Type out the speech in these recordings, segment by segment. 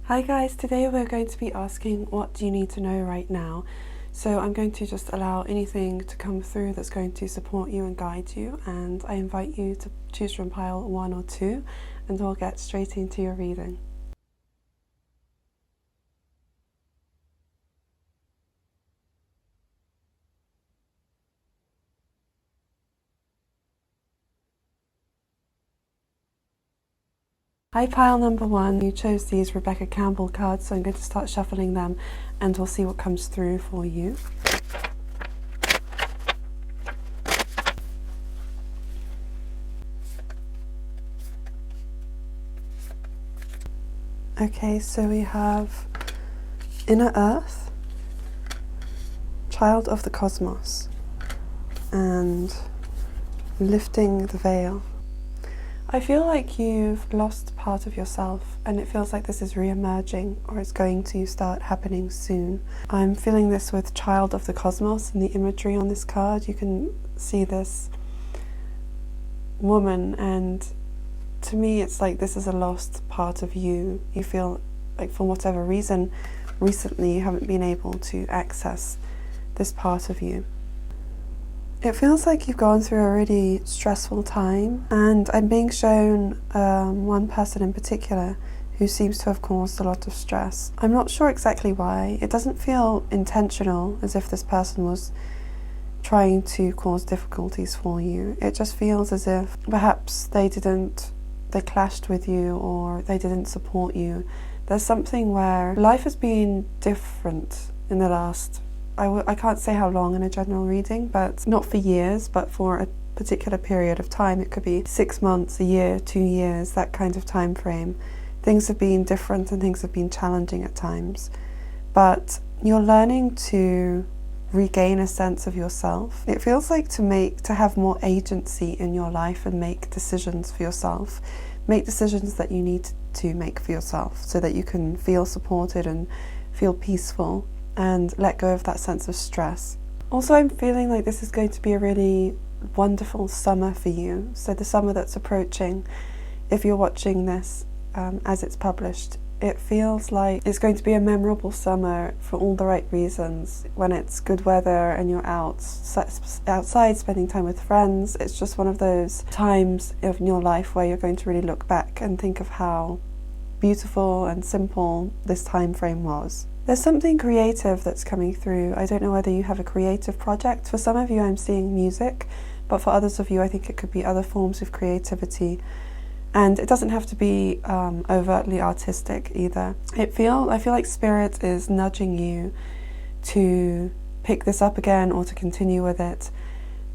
Hi guys, today we're going to be asking what do you need to know right now. So I'm going to just allow anything to come through that's going to support you and guide you, and I invite you to choose from pile 1 or 2 and we'll get straight into your reading. Hi, pile number 1. You chose these Rebecca Campbell cards, so I'm going to start shuffling them and we'll see what comes through for you. Okay, so we have Inner Earth, Child of the Cosmos, and Lifting the Veil. I feel like you've lost part of yourself and it feels like this is re-emerging, or it's going to start happening soon. I'm feeling this with Child of the Cosmos and the imagery on this card. You can see this woman, and to me it's like this is a lost part of you. You feel like for whatever reason recently you haven't been able to access this part of you. It feels like you've gone through a really stressful time, and I'm being shown one person in particular who seems to have caused a lot of stress. I'm not sure exactly why. It doesn't feel intentional, as if this person was trying to cause difficulties for you. It just feels as if perhaps they clashed with you, or they didn't support you. There's something where life has been different in the last I can't say how long in a general reading, but not for years, but for a particular period of time. It could be 6 months, a year, 2 years, that kind of time frame. Things have been different and things have been challenging at times. But you're learning to regain a sense of yourself. It feels like to have more agency in your life and make decisions for yourself. Make decisions that you need to make for yourself so that you can feel supported and feel peaceful, and let go of that sense of stress. Also, I'm feeling like this is going to be a really wonderful summer for you. So the summer that's approaching, if you're watching this as it's published, it feels like it's going to be a memorable summer for all the right reasons. When it's good weather and you're outside spending time with friends, it's just one of those times in your life where you're going to really look back and think of how beautiful and simple this time frame was. There's something creative that's coming through. I don't know whether you have a creative project. For some of you I'm seeing music, but for others of you I think it could be other forms of creativity. And it doesn't have to be overtly artistic either. I feel like Spirit is nudging you to pick this up again or to continue with it.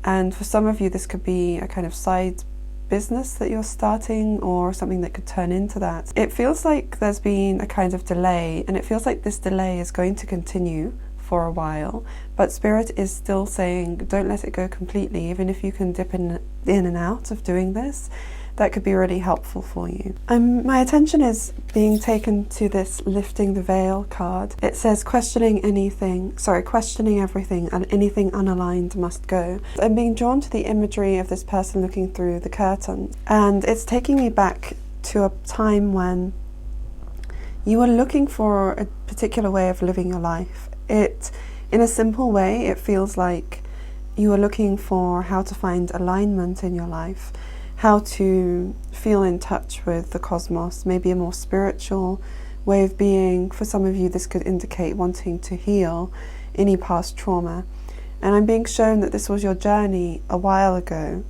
And for some of you this could be a kind of side business that you're starting, or something that could turn into that. It feels like there's been a kind of delay, and it feels like this delay is going to continue for a while, but Spirit is still saying don't let it go completely. Even if you can dip in and out of doing this, that could be really helpful for you. My attention is being taken to this Lifting the Veil card. It says questioning everything, and anything unaligned must go. I'm being drawn to the imagery of this person looking through the curtain, and it's taking me back to a time when you were looking for a particular way of living your life. In a simple way, it feels like you were looking for how to find alignment in your life, how to feel in touch with the cosmos, maybe a more spiritual way of being. For some of you this could indicate wanting to heal any past trauma. And I'm being shown that this was your journey a while ago,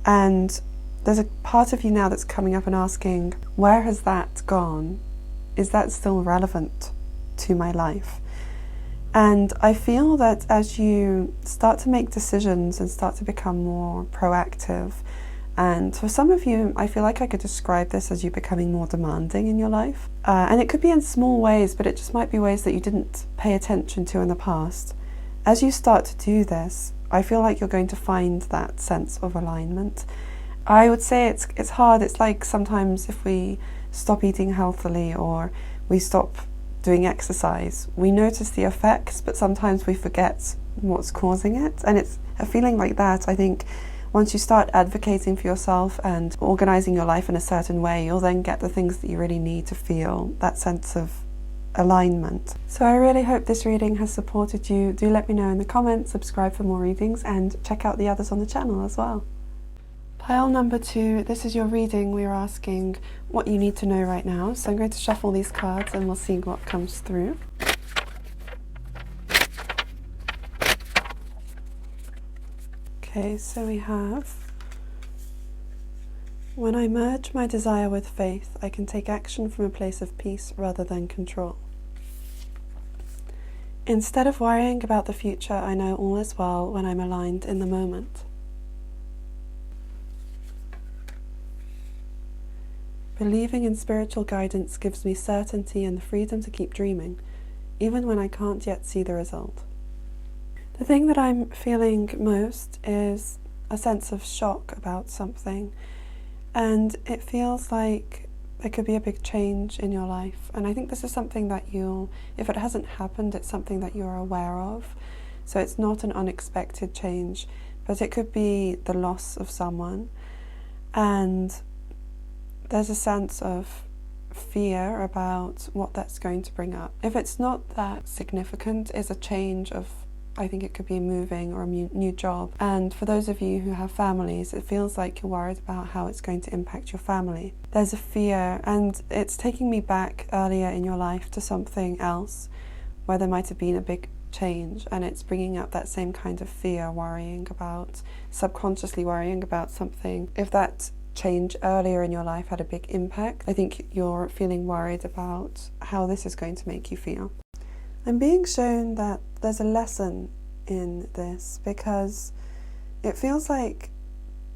and there's a part of you now that's coming up and asking, where has that gone? Is that still relevant to my life? And I feel that as you start to make decisions and start to become more proactive, and for some of you, I feel like I could describe this as you becoming more demanding in your life. And it could be in small ways, but it just might be ways that you didn't pay attention to in the past. As you start to do this, I feel like you're going to find that sense of alignment. I would say it's hard. It's like sometimes if we stop eating healthily or we stop doing exercise, we notice the effects, but sometimes we forget what's causing it. And it's a feeling like that, I think. once you start advocating for yourself and organising your life in a certain way, you'll then get the things that you really need to feel that sense of alignment. So I really hope this reading has supported you. Do let me know in the comments, subscribe for more readings, and check out the others on the channel as well. Pile number 2, this is your reading. We are asking what you need to know right now. So I'm going to shuffle these cards and we'll see what comes through. Okay, so we have, when I merge my desire with faith, I can take action from a place of peace rather than control. Instead of worrying about the future, I know all is well when I'm aligned in the moment. Believing in spiritual guidance gives me certainty and the freedom to keep dreaming, even when I can't yet see the result. The thing that I'm feeling most is a sense of shock about something, and it feels like there could be a big change in your life. And I think this is something that if it hasn't happened, it's something that you're aware of. So it's not an unexpected change, but it could be the loss of someone. And there's a sense of fear about what that's going to bring up. If it's not that significant, it's a change of, I think it could be moving or a new job. And for those of you who have families, it feels like you're worried about how it's going to impact your family. There's a fear, and it's taking me back earlier in your life to something else where there might have been a big change, and it's bringing up that same kind of fear, subconsciously worrying about something. If that change earlier in your life had a big impact, I think you're feeling worried about how this is going to make you feel. I'm being shown that there's a lesson in this, because it feels like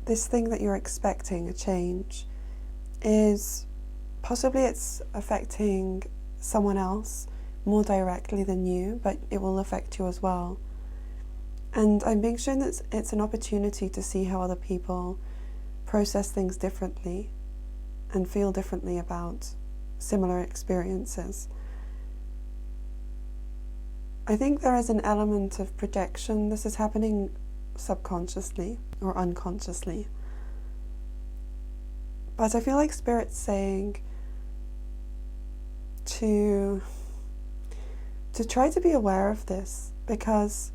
this thing that you're expecting, a change, is possibly it's affecting someone else more directly than you, but it will affect you as well. And I'm being shown that it's an opportunity to see how other people process things differently and feel differently about similar experiences. I think there is an element of projection. This is happening subconsciously or unconsciously. But I feel like Spirit's saying to try to be aware of this, because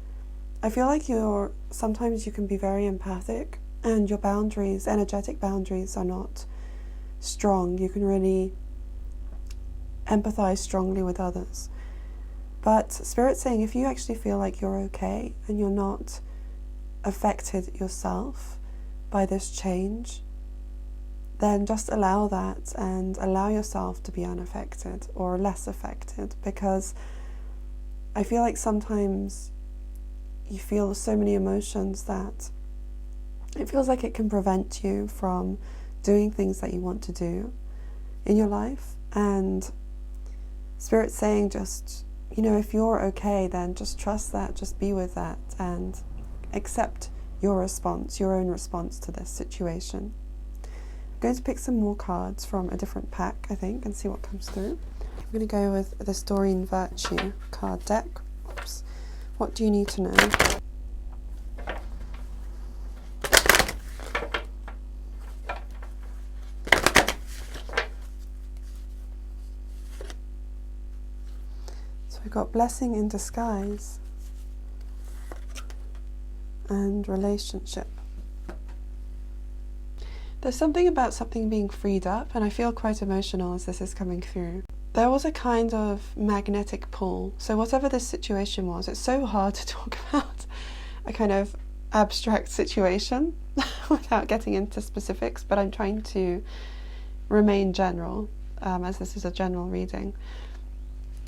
I feel like sometimes you can be very empathic and your boundaries, energetic boundaries, are not strong. You can really empathize strongly with others. But Spirit's saying if you actually feel like you're okay and you're not affected yourself by this change, then just allow that and allow yourself to be unaffected or less affected, because I feel like sometimes you feel so many emotions that it feels like it can prevent you from doing things that you want to do in your life. And Spirit's saying just, if you're okay, then just trust that, just be with that and accept your response, your own response to this situation. I'm going to pick some more cards from a different pack, I think, and see what comes through. I'm going to go with the Doreen Virtue card deck. Oops. What do you need to know? So we've got Blessing in Disguise and Relationship. There's something about something being freed up, and I feel quite emotional as this is coming through. There was a kind of magnetic pull. So whatever this situation was, it's so hard to talk about a kind of abstract situation without getting into specifics, but I'm trying to remain general, as this is a general reading.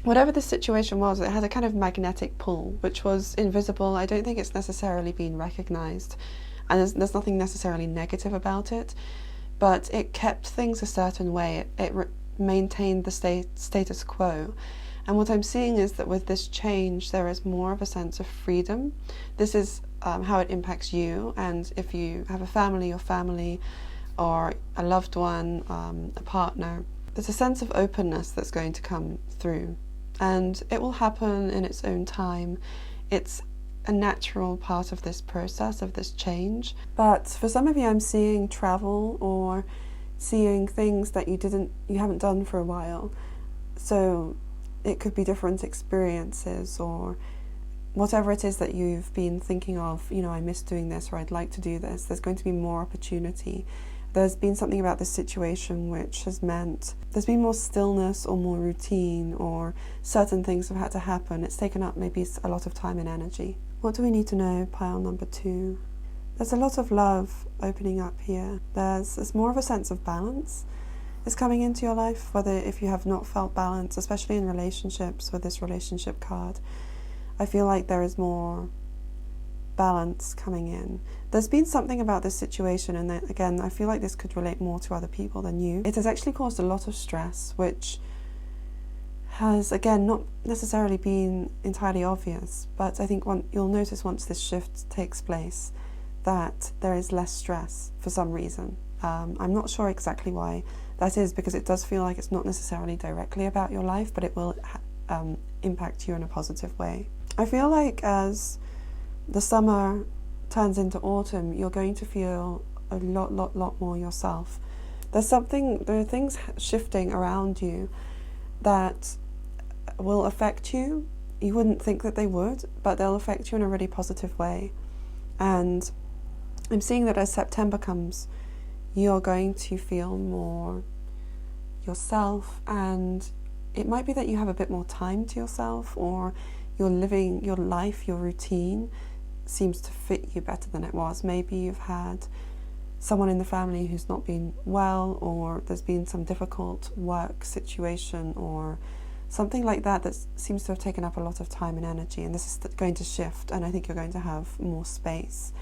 Whatever this situation was, it had a kind of magnetic pull, which was invisible. I don't think it's necessarily been recognized, and there's nothing necessarily negative about it, but it kept things a certain way. It maintained the status quo. And what I'm seeing is that with this change, there is more of a sense of freedom. This is how it impacts you, and if you have a family, your family, or a loved one, a partner, there's a sense of openness that's going to come through, and it will happen in its own time. It's a natural part of this process, of this change. But for some of you, I'm seeing travel or seeing things that you haven't done for a while. So it could be different experiences or whatever it is that you've been thinking of, I miss doing this, or I'd like to do this. There's going to be more opportunity. There's been something about this situation which has meant there's been more stillness or more routine, or certain things have had to happen. It's taken up maybe a lot of time and energy. What do we need to know, pile number 2? There's a lot of love opening up here. There's more of a sense of balance is coming into your life, whether if you have not felt balance, especially in relationships with this relationship card. I feel like there is more balance coming in. There's been something about this situation, and then, again, I feel like this could relate more to other people than you. It has actually caused a lot of stress, which has, again, not necessarily been entirely obvious, but I think you'll notice once this shift takes place that there is less stress for some reason. I'm not sure exactly why that is, because it does feel like it's not necessarily directly about your life, but it will impact you in a positive way. I feel like as the summer turns into autumn, you're going to feel a lot more yourself. There are things shifting around you that will affect you. You wouldn't think that they would, but they'll affect you in a really positive way. And I'm seeing that as September comes, you're going to feel more yourself, and it might be that you have a bit more time to yourself, or you're living your life, your routine seems to fit you better than it was. Maybe you've had someone in the family who's not been well, or there's been some difficult work situation or something like that seems to have taken up a lot of time and energy, and this is going to shift, and I think you're going to have more space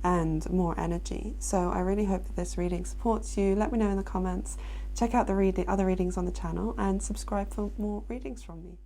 and more energy. So I really hope that this reading supports you. Let me know in the comments. Check out the other readings on the channel and subscribe for more readings from me.